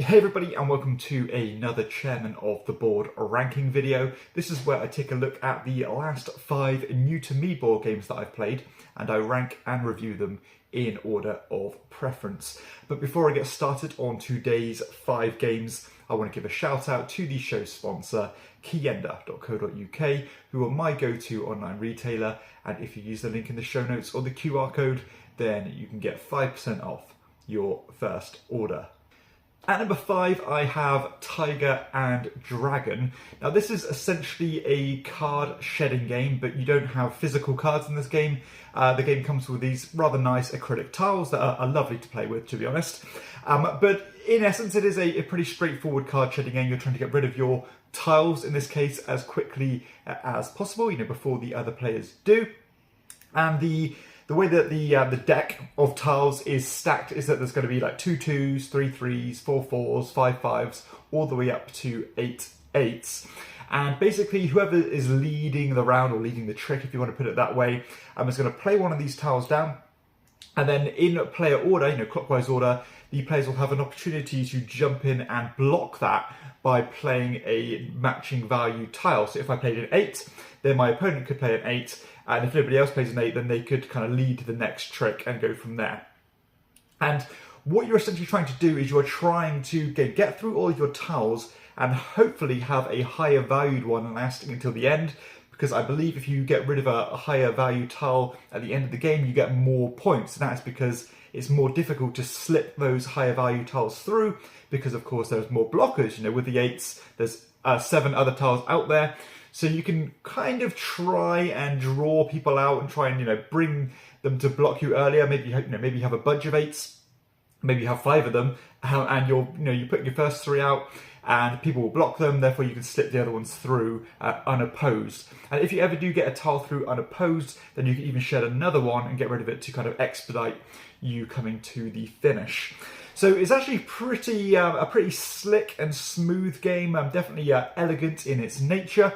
Hey everybody, and welcome to another Chairman of the Board ranking video. This is where I take a look at the last 5 new to me board games that I've played, and I rank and review them in order of preference. But before I get started on today's 5 games, I want to give a shout out to the show sponsor, Kienda.co.uk, who are my go-to online retailer, and if you use the link in the show notes or the QR code, then you can get 5% off your first order. At number 5, I have Tiger and Dragon. Now this is essentially a card shedding game, but you don't have physical cards in this game. The game comes with these rather nice acrylic tiles that are lovely to play with, to be honest. But in essence, it is a pretty straightforward card shedding game. You're trying to get rid of your tiles, in this case, as quickly as possible, before the other players do. And the way that the deck of tiles is stacked is that there's going to be like 2 2s, 3 3s, 4 4s, 5 5s, all the way up to 8 8s. And basically, whoever is leading the round, or leading the trick, if you want to put it that way, is going to play one of these tiles down. And then in player order, clockwise order, the players will have an opportunity to jump in and block that by playing a matching value tile. So if I played an 8, then my opponent could play an 8, and if nobody else plays an 8, then they could kind of lead the next trick and go from there. And what you're essentially trying to do is you're trying to get through all of your tiles and hopefully have a higher valued one lasting until the end, because I believe if you get rid of a higher value tile at the end of the game, you get more points. And that's because it's more difficult to slip those higher value tiles through, because of course there's more blockers. With the 8s, there's 7 other tiles out there. So you can kind of try and draw people out and try and, bring them to block you earlier. Maybe you have a bunch of 8s, maybe you have 5 of them, and you put your first 3 out, and people will block them. Therefore, you can slip the other ones through unopposed. And if you ever do get a tile through unopposed, then you can even shed another one and get rid of it to kind of expedite you coming to the finish. So it's actually a pretty slick and smooth game. Definitely elegant in its nature.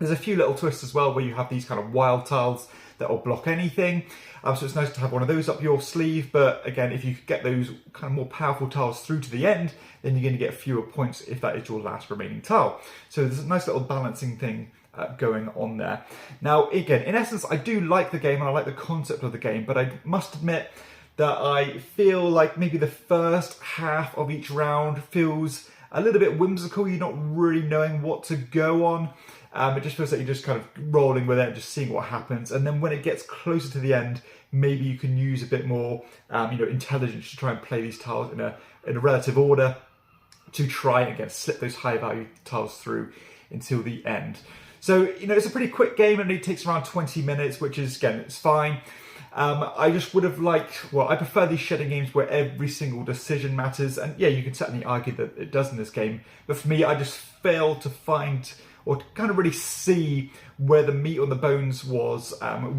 There's a few little twists as well where you have these kind of wild tiles that will block anything. So it's nice to have one of those up your sleeve. But again, if you get those kind of more powerful tiles through to the end, then you're going to get fewer points if that is your last remaining tile. So there's a nice little balancing thing going on there. Now, again, in essence, I do like the game and I like the concept of the game, but I must admit that I feel like maybe the first half of each round feels a little bit whimsical. You're not really knowing what to go on. It just feels like you're just kind of rolling with it and just seeing what happens. And then when it gets closer to the end, maybe you can use a bit more, intelligence to try and play these tiles in a relative order to try and again slip those high value tiles through until the end. So, it's a pretty quick game and it takes around 20 minutes, which is, again, it's fine. I just would have liked, I prefer these shedding games where every single decision matters. And yeah, you can certainly argue that it does in this game. But for me, I just failed to find or to kind of really see where the meat on the bones was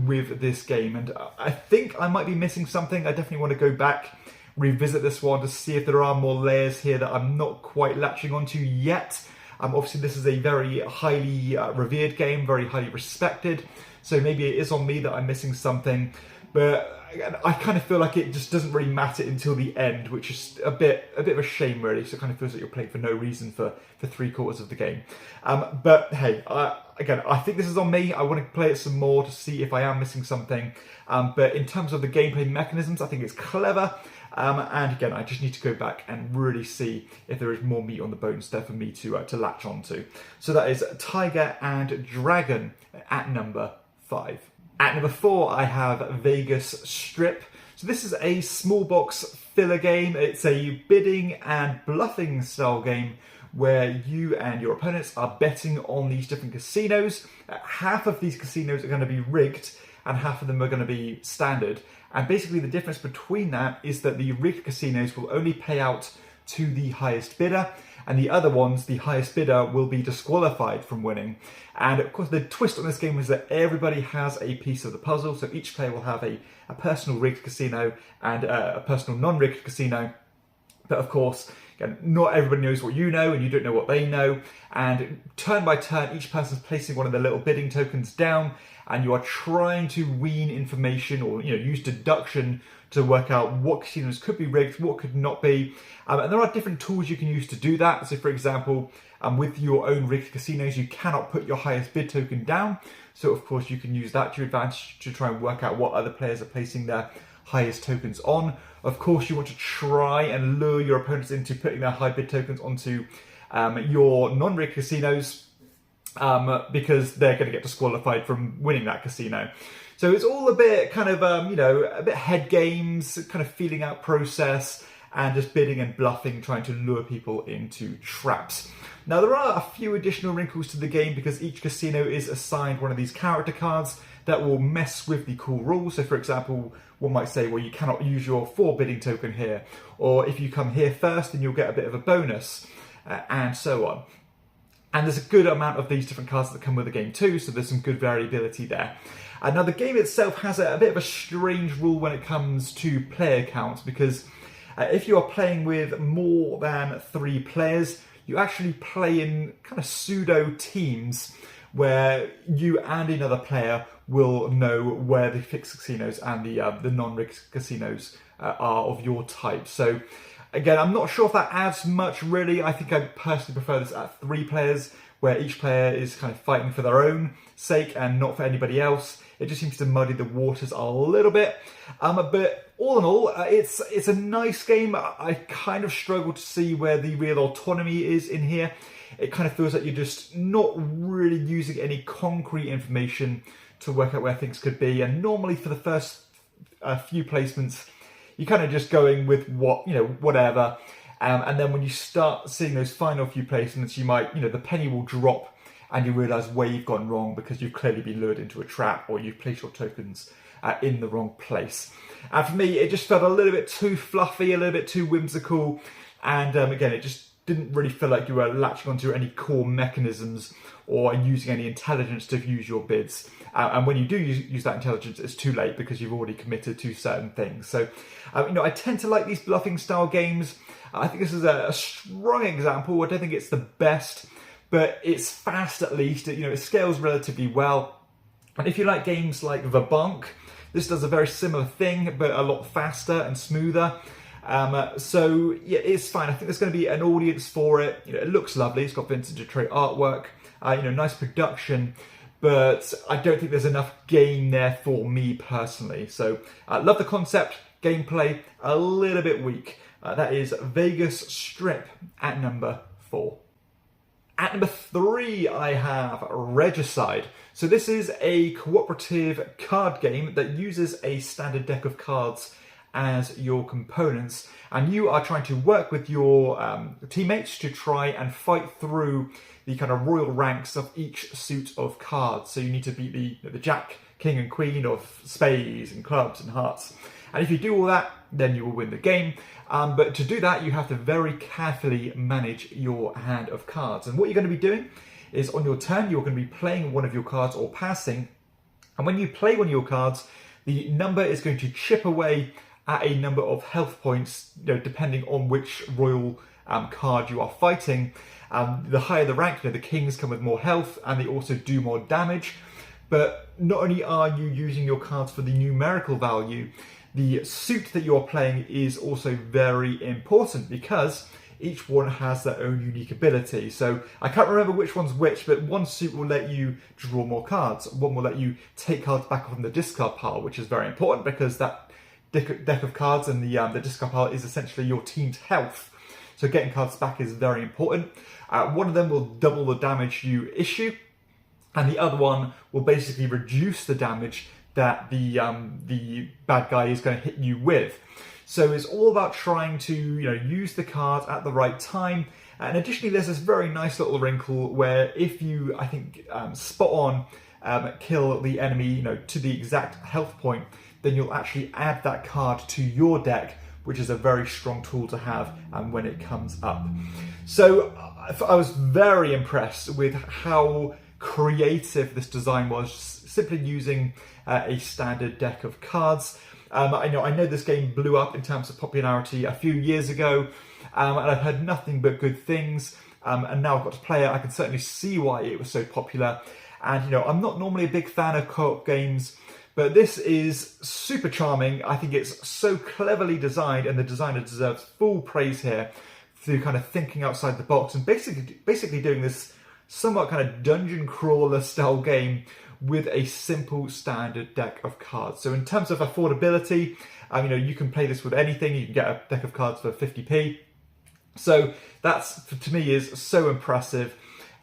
with this game. And I think I might be missing something. I definitely want to go back, revisit this one to see if there are more layers here that I'm not quite latching onto yet. Obviously, this is a very highly revered game, very highly respected. So maybe it is on me that I'm missing something. But I kind of feel like it just doesn't really matter until the end, which is a bit of a shame, really. So it kind of feels like you're playing for no reason for 3/4 of the game. But hey, again, I think this is on me. I want to play it some more to see if I am missing something. But in terms of the gameplay mechanisms, I think it's clever. And again, I just need to go back and really see if there is more meat on the bones there for me to latch onto. So that is Tiger and Dragon at number 5. At number 4, I have Vegas Strip. So this is a small box filler game. It's a bidding and bluffing style game where you and your opponents are betting on these different casinos. Half of these casinos are going to be rigged and half of them are going to be standard. And basically the difference between that is that the rigged casinos will only pay out to the highest bidder, and the other ones, the highest bidder will be disqualified from winning. And of course the twist on this game is that everybody has a piece of the puzzle, so each player will have a personal rigged casino and a personal non-rigged casino. But of course, again, not everybody knows what you know and you don't know what they know. And turn by turn, each person's placing one of their little bidding tokens down, and you are trying to wean information or use deduction to work out what casinos could be rigged, what could not be. And there are different tools you can use to do that. So for example, with your own rigged casinos, you cannot put your highest bid token down. So of course you can use that to your advantage to try and work out what other players are placing their highest tokens on. Of course you want to try and lure your opponents into putting their high bid tokens onto your non-rigged casinos, because they're going to get disqualified from winning that casino. So it's all a bit kind of, a bit head games, kind of feeling out process, and just bidding and bluffing, trying to lure people into traps. Now there are a few additional wrinkles to the game because each casino is assigned one of these character cards that will mess with the cool rules. So for example, one might say, well, you cannot use your 4 bidding token here, or if you come here first, then you'll get a bit of a bonus, and so on. And there's a good amount of these different cards that come with the game too, so there's some good variability there. Now the game itself has a bit of a strange rule when it comes to player counts, because if you are playing with more than 3 players, you actually play in kind of pseudo teams where you and another player will know where the fixed casinos and the non-rigged casinos are of your type. So again, I'm not sure if that adds much really. I think I personally prefer this at 3 players, where each player is kind of fighting for their own sake and not for anybody else. It just seems to muddy the waters a little bit. But all in all, it's a nice game. I kind of struggle to see where the real autonomy is in here. It kind of feels like you're just not really using any concrete information to work out where things could be. And normally for the first few placements, you're kind of just going with whatever. And then when you start seeing those final few placements, you might, the penny will drop and you realise where you've gone wrong because you've clearly been lured into a trap or you've placed your tokens in the wrong place. And for me, it just felt a little bit too fluffy, a little bit too whimsical. And again, it just didn't really feel like you were latching onto any core mechanisms or using any intelligence to use your bids. And when you do use that intelligence, it's too late because you've already committed to certain things. So, I tend to like these bluffing style games. I think this is a strong example. I don't think it's the best, but it's fast at least. It scales relatively well. And if you like games like The Bonk, this does a very similar thing, but a lot faster and smoother. So yeah, it's fine. I think there's going to be an audience for it. It looks lovely. It's got vintage Detroit artwork, nice production, but I don't think there's enough game there for me personally. So I love the concept, gameplay, a little bit weak. That is Vegas Strip at number 4. At number 3, I have Regicide. So this is a cooperative card game that uses a standard deck of cards as your components, and you are trying to work with your teammates to try and fight through the kind of royal ranks of each suit of cards. So you need to beat the Jack, King and Queen of spades and clubs and hearts. And if you do all that, then you will win the game. But to do that, you have to very carefully manage your hand of cards. And what you're going to be doing is on your turn, you're going to be playing one of your cards or passing. And when you play one of your cards, the number is going to chip away at a number of health points, depending on which royal card you are fighting. The higher the rank, the kings come with more health and they also do more damage. But not only are you using your cards for the numerical value, the suit that you're playing is also very important because each one has their own unique ability. So I can't remember which one's which, but one suit will let you draw more cards. One will let you take cards back from the discard pile, which is very important because that deck of cards and the discard pile is essentially your team's health. So getting cards back is very important. One of them will double the damage you issue, and the other one will basically reduce the damage that the bad guy is going to hit you with. So it's all about trying to use the cards at the right time. And additionally, there's this very nice little wrinkle where if you, I think, spot on kill the enemy, to the exact health point, then you'll actually add that card to your deck, which is a very strong tool to have when it comes up. So I was very impressed with how creative this design was, simply using a standard deck of cards. I know this game blew up in terms of popularity a few years ago, and I've heard nothing but good things. And now I've got to play it. I can certainly see why it was so popular. And I'm not normally a big fan of co-op games, but this is super charming. I think it's so cleverly designed, and the designer deserves full praise here through kind of thinking outside the box and basically doing this somewhat kind of dungeon crawler style game with a simple standard deck of cards. So in terms of affordability, you can play this with anything. You can get a deck of cards for 50p. So that's, to me, is so impressive.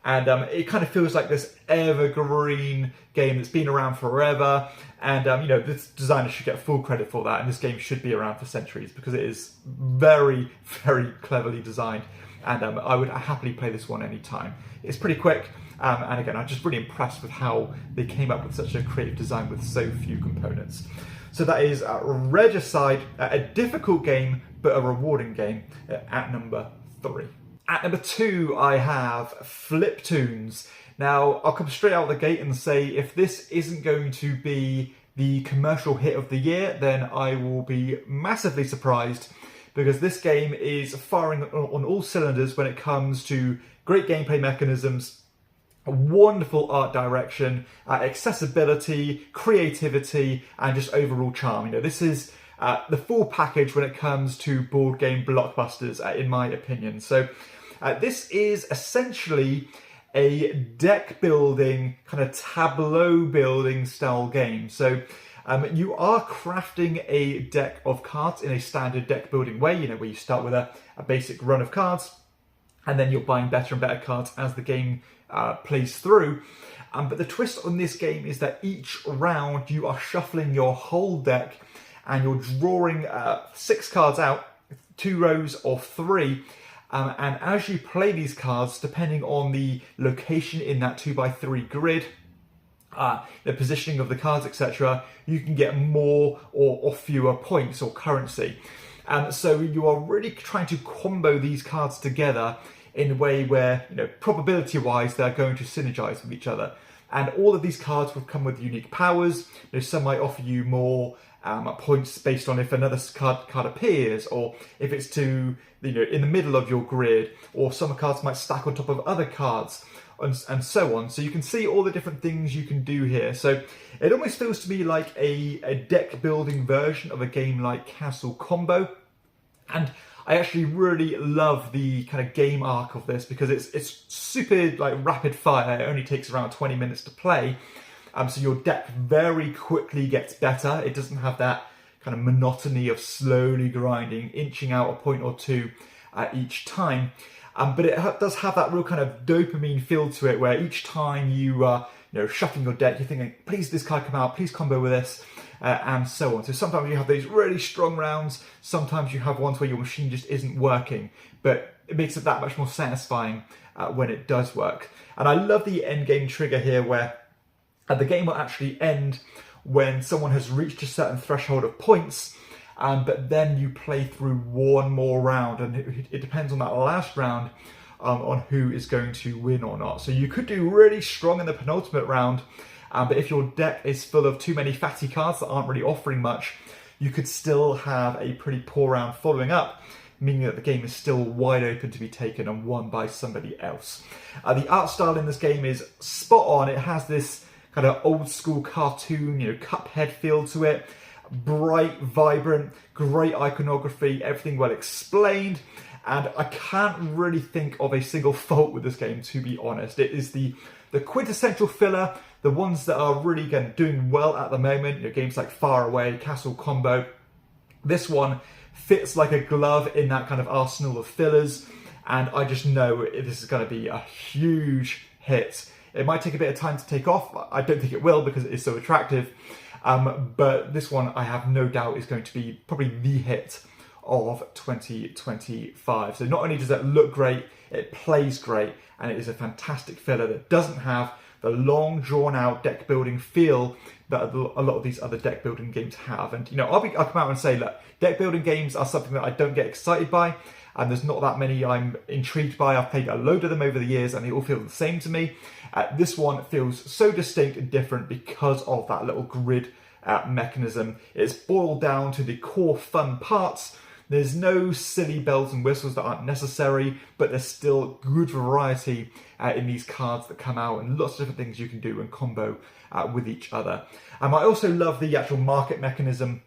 And it kind of feels like this evergreen game that's been around forever. And, this designer should get full credit for that. And this game should be around for centuries because it is very, very cleverly designed. And I would happily play this one anytime. It's pretty quick. And again, I'm just really impressed with how they came up with such a creative design with so few components. So that is Regicide, a difficult game, but a rewarding game at number 3. At number 2, I have FlipToons. Now, I'll come straight out of the gate and say if this isn't going to be the commercial hit of the year, then I will be massively surprised, because this game is firing on all cylinders when it comes to great gameplay mechanisms, wonderful art direction, accessibility, creativity, and just overall charm. This is the full package when it comes to board game blockbusters, in my opinion. So this is essentially a deck building, kind of tableau building style game. So you are crafting a deck of cards in a standard deck building way, where you start with a basic run of cards, and then you're buying better and better cards as the game plays through. But the twist on this game is that each round you are shuffling your whole deck, and you're drawing 6 cards out, 2 rows of 3. And as you play these cards, depending on the location in that 2x3 grid, the positioning of the cards, etc., you can get more or fewer points or currency. So you are really trying to combo these cards together in a way where, probability-wise, they're going to synergize with each other. And all of these cards will come with unique powers. Some might offer you more points based on if another card appears, or if it's in the middle of your grid, or some cards might stack on top of other cards, and so on. So you can see all the different things you can do here. So it almost feels to me like a deck building version of a game like Castle Combo. And I actually really love the kind of game arc of this, because it's super rapid fire. It only takes around 20 minutes to play. So your deck very quickly gets better. It doesn't have that kind of monotony of slowly grinding, inching out a point or two each time. But it does have that real kind of dopamine feel to it, where each time you shuffling your deck, you're thinking, please this card come out, please combo with this, and so on. So sometimes you have these really strong rounds, sometimes you have ones where your machine just isn't working, but it makes it that much more satisfying when it does work. And I love the end game trigger here, where the game will actually end when someone has reached a certain threshold of points, but then you play through one more round, and it depends on that last round on who is going to win or not. So you could do really strong in the penultimate round, but if your deck is full of too many fatty cards that aren't really offering much, you could still have a pretty poor round following up, meaning that the game is still wide open to be taken and won by somebody else. The art style in this game is spot on. It has this kind of old school cartoon, Cuphead feel to it. Bright, vibrant, great iconography, everything well explained. And I can't really think of a single fault with this game, to be honest. It is the quintessential filler, the ones that are really doing well at the moment, games like Far Away, Castle Combo. This one fits like a glove in that kind of arsenal of fillers, and I just know this is going to be a huge hit. It might take a bit of time to take off. I don't think it will, because it is so attractive. But this one, I have no doubt, is going to be probably the hit of 2025. So not only does it look great, it plays great, and it is a fantastic filler that doesn't have the long, drawn-out deck building feel that a lot of these other deck building games have. And I'll come out and say, look, deck building games are something that I don't get excited by, and there's not that many I'm intrigued by. I've played a load of them over the years, and they all feel the same to me. This one feels so distinct and different because of that little grid mechanism. It's boiled down to the core fun parts, There's no silly bells and whistles that aren't necessary, but there's still good variety in these cards that come out, and lots of different things you can do and combo with each other. I also love the actual market mechanism,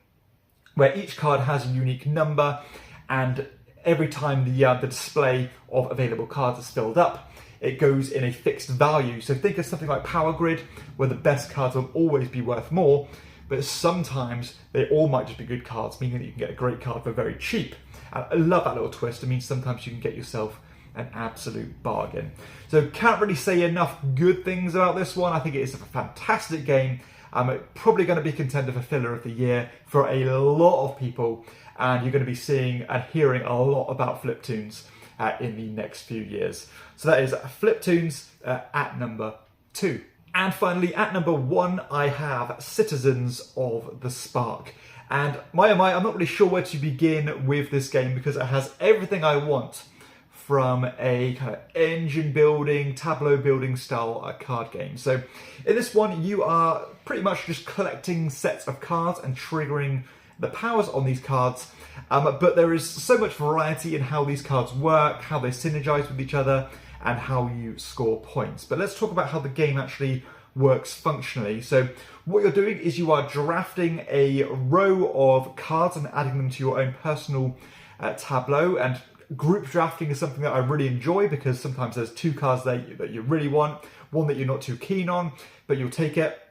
where each card has a unique number, and every time the display of available cards is filled up, it goes in a fixed value. So think of something like Power Grid, where the best cards will always be worth more, but sometimes they all might just be good cards, meaning that you can get a great card for very cheap. And I love that little twist. It means sometimes you can get yourself an absolute bargain. So can't really say enough good things about this one. I think it is a fantastic game. It's probably going to be contender for filler of the year for a lot of people, and you're going to be seeing and hearing a lot about FlipToons in the next few years. So that is FlipToons at number 2. And finally, at number 1, I have Citizens of the Spark. And my oh my, I'm not really sure where to begin with this game, because it has everything I want from a kind of engine building, tableau building style card game. So in this one, you are pretty much just collecting sets of cards and triggering the powers on these cards. But there is so much variety in how these cards work, how they synergize with each other, and how you score points. But let's talk about how the game actually works functionally. So what you're doing is you are drafting a row of cards and adding them to your own personal tableau. And group drafting is something that I really enjoy, because sometimes there's 2 cards that you really want, one that you're not too keen on, but you'll take it.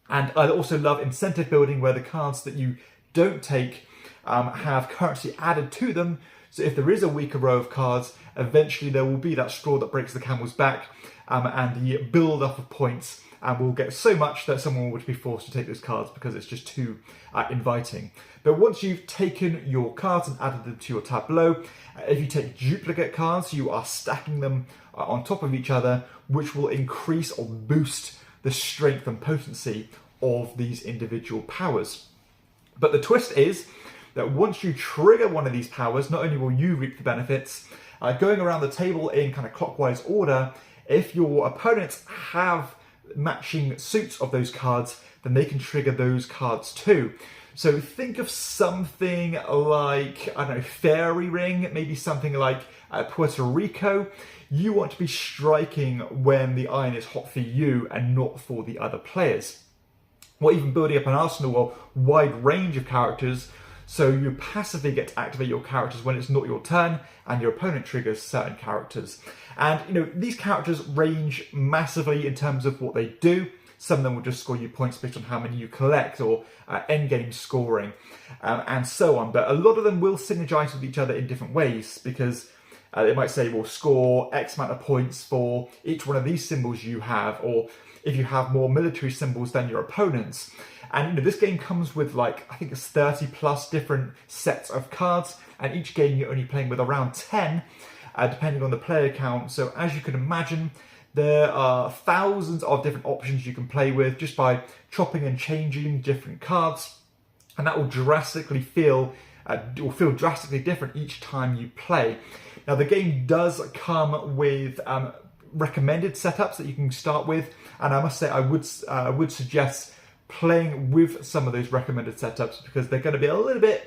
And I also love incentive building, where the cards that you don't take have currency added to them. So if there is a weaker row of cards, eventually there will be that straw that breaks the camel's back, and the build up of points will get so much that someone would be forced to take those cards because it's just too inviting. But once you've taken your cards and added them to your tableau, if you take duplicate cards, you are stacking them on top of each other, which will increase or boost the strength and potency of these individual powers. But the twist is that once you trigger one of these powers, not only will you reap the benefits, going around the table in kind of clockwise order, if your opponents have matching suits of those cards, then they can trigger those cards too. So think of something like, I don't know, Fairy Ring, maybe something like Puerto Rico. You want to be striking when the iron is hot for you and not for the other players. Or even building up an arsenal or wide range of characters, so you passively get to activate your characters when it's not your turn, and your opponent triggers certain characters. And these characters range massively in terms of what they do. Some of them will just score you points based on how many you collect, or endgame scoring, and so on. But a lot of them will synergize with each other in different ways, because they might say, we'll score X amount of points for each one of these symbols you have, or if you have more military symbols than your opponents. And this game comes with I think it's 30 plus different sets of cards, and each game you're only playing with around 10, depending on the player count. So as you can imagine, there are thousands of different options you can play with just by chopping and changing different cards, and that will drastically feel drastically different each time you play. Now the game does come with recommended setups that you can start with, and I must say I would suggest playing with some of those recommended setups, because they're going to be a little bit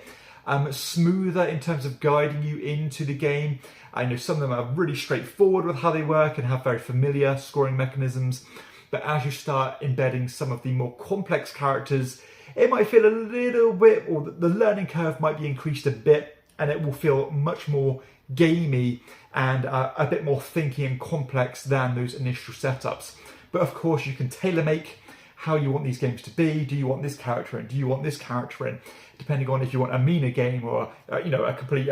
smoother in terms of guiding you into the game. I know some of them are really straightforward with how they work and have very familiar scoring mechanisms, but as you start embedding some of the more complex characters, it might feel a little bit, or the learning curve might be increased a bit, and it will feel much more gamey and a bit more thinky and complex than those initial setups. But of course you can tailor make how you want these games to be. Do you want this character in? Do you want this character in? Depending on if you want a meaner game, or a complete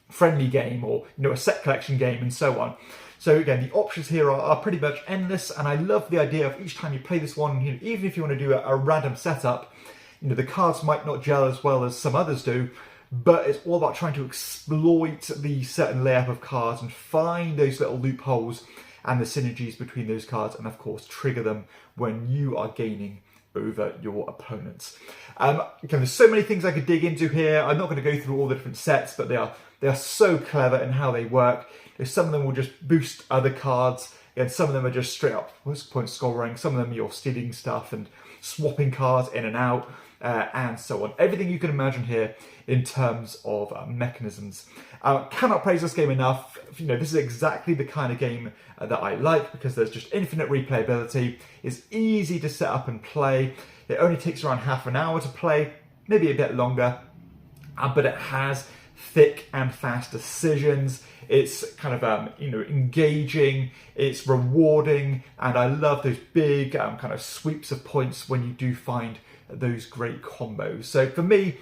friendly game, or a set collection game, and so on. So again, the options here are pretty much endless, and I love the idea of each time you play this one, even if you want to do a random setup, the cards might not gel as well as some others do, but it's all about trying to exploit the certain layout of cards and find those little loopholes and the synergies between those cards, and of course trigger them when you are gaining over your opponents. Again, there's so many things I could dig into here. I'm not going to go through all the different sets, but they are so clever in how they work. Some of them will just boost other cards, and some of them are just straight up point scoring. Some of them you're stealing stuff and swapping cards in and out. and so on. Everything you can imagine here in terms of mechanisms. Cannot praise this game enough. You know, this is exactly the kind of game that I like, because there's just infinite replayability. It's easy to set up and play. It only takes around half an hour to play, maybe a bit longer, but it has thick and fast decisions. It's kind of you know, engaging, it's rewarding, and I love those big kind of sweeps of points when you do find those great combos. So for me,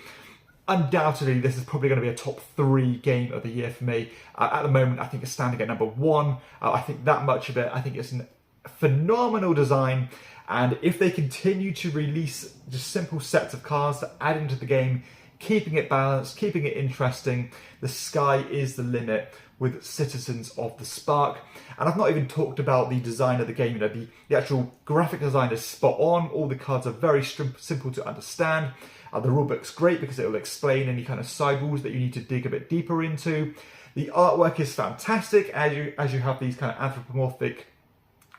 undoubtedly this is probably going to be a top 3 game of the year for me. At the moment I think it's standing at number 1. I think that much of it. I think it's a phenomenal design, and if they continue to release just simple sets of cards to add into the game, keeping it balanced, keeping it interesting, the sky is the limit with Citizens of the Spark. And I've not even talked about the design of the game. You know, the actual graphic design is spot on. All the cards are very simple to understand. The rulebook's great because it will explain any kind of side rules that you need to dig a bit deeper into. The artwork is fantastic as you have these kind of anthropomorphic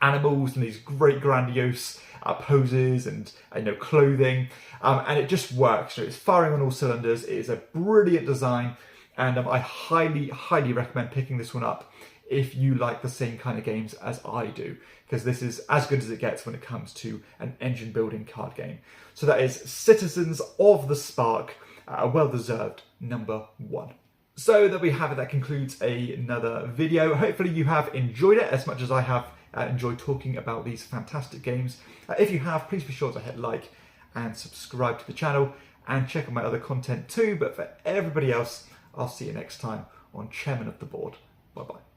animals and these great grandiose poses and you know, clothing, and it just works. You know, it's firing on all cylinders. It is a brilliant design, and I highly recommend picking this one up if you like the same kind of games as I do, because this is as good as it gets when it comes to an engine building card game. So that is Citizens of the Spark, a well-deserved number 1. So there we have it. That concludes another video. Hopefully you have enjoyed it as much as I have enjoyed talking about these fantastic games. If you have, please be sure to hit like and subscribe to the channel, and check out my other content too. But for everybody else, I'll see you next time on Chairman of the Board. Bye bye.